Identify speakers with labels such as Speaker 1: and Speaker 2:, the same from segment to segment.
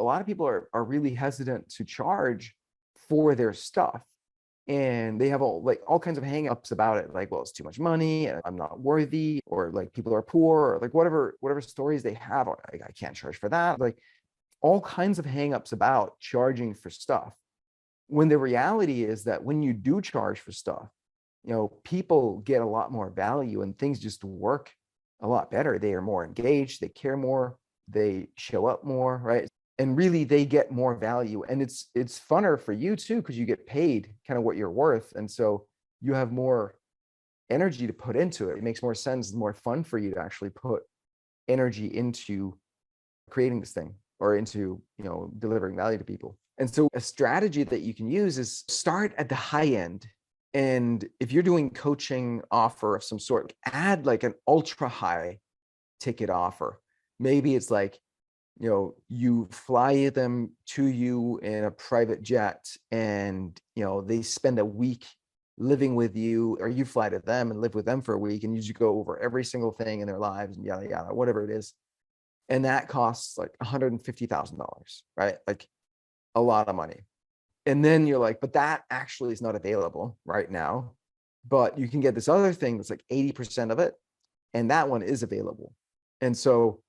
Speaker 1: lot of people are really hesitant to charge for their stuff. And they have all kinds of hangups about it, like, well, it's too much money, and I'm not worthy, or like people are poor, or like whatever stories they have. Or, I can't charge for that. Like all kinds of hangups about charging for stuff. When the reality is that when you do charge for stuff, people get a lot more value and things just work a lot better. They are more engaged, they care more, they show up more, right? And really they get more value. And it's funner for you too, because you get paid kind of what you're worth. And so you have more energy to put into it. It makes more sense, more fun for you to actually put energy into creating this thing or into, delivering value to people. And so a strategy that you can use is start at the high end. And if you're doing coaching offer of some sort, add like an ultra high ticket offer. Maybe it's like, you fly them to you in a private jet, and, they spend a week living with you, or you fly to them and live with them for a week, and you just go over every single thing in their lives and yada, yada, whatever it is. And that costs like $150,000, right? Like a lot of money. And then you're like, but that actually is not available right now. But you can get this other thing that's like 80% of it, and that one is available. And so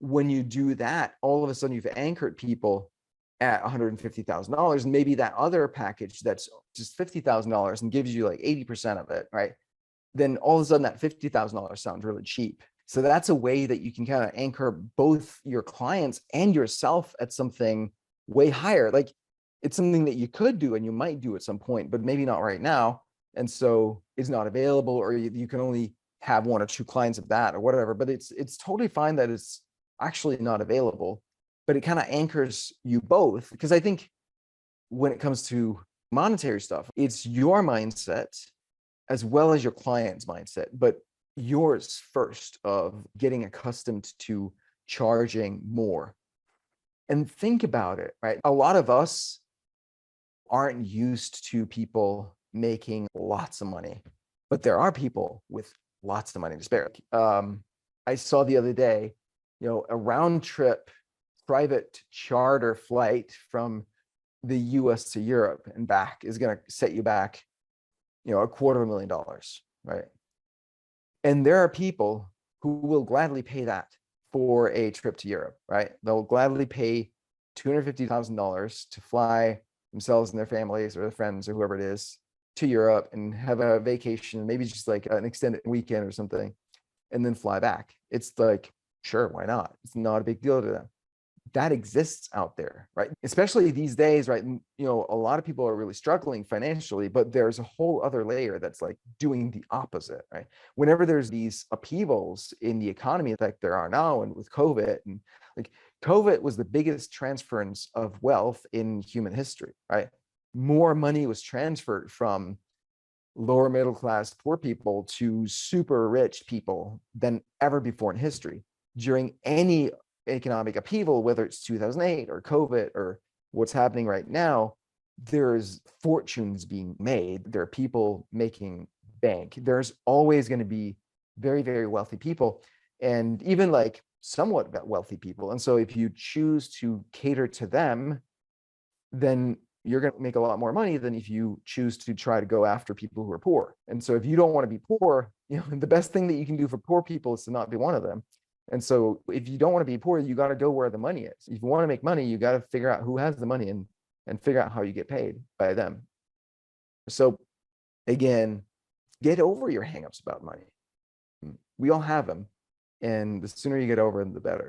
Speaker 1: when you do that, all of a sudden you've anchored people at $150,000, and maybe that other package that's just $50,000 and gives you like 80% of it, right? Then all of a sudden that $50,000 sounds really cheap. So that's a way that you can kind of anchor both your clients and yourself at something way higher. Like it's something that you could do and you might do at some point, but maybe not right now. And so it's not available, or you can only have one or two clients of that or whatever, but it's totally fine that it's actually not available, but it kind of anchors you both. Because I think when it comes to monetary stuff, it's your mindset as well as your client's mindset, but yours first, of getting accustomed to charging more. And think about it, right? A lot of us aren't used to people making lots of money, but there are people with lots of money to spare. I saw the other day, a round trip private charter flight from the US to Europe and back is going to set you back, $250,000, right? And there are people who will gladly pay that for a trip to Europe, right? They'll gladly pay $250,000 to fly themselves and their families or their friends or whoever it is to Europe and have a vacation, maybe just like an extended weekend or something, and then fly back. It's like, sure, why not? It's not a big deal to them. That exists out there, right? Especially these days, right? A lot of people are really struggling financially, but there's a whole other layer that's like doing the opposite, right? Whenever there's these upheavals in the economy like there are now, and with COVID, and like COVID was the biggest transference of wealth in human history, right? More money was transferred from lower middle class poor people to super rich people than ever before in history during any economic upheaval, whether it's 2008 or COVID or what's happening right now. There's fortunes being made. There are people making bank. There's always going to be very, very wealthy people, and even like somewhat wealthy people. And so if you choose to cater to them, then you're going to make a lot more money than if you choose to try to go after people who are poor. And so if you don't want to be poor, the best thing that you can do for poor people is to not be one of them. And so if you don't want to be poor, you got to go where the money is. If you want to make money, you got to figure out who has the money and figure out how you get paid by them. So again, get over your hangups about money. We all have them. And the sooner you get over them, the better.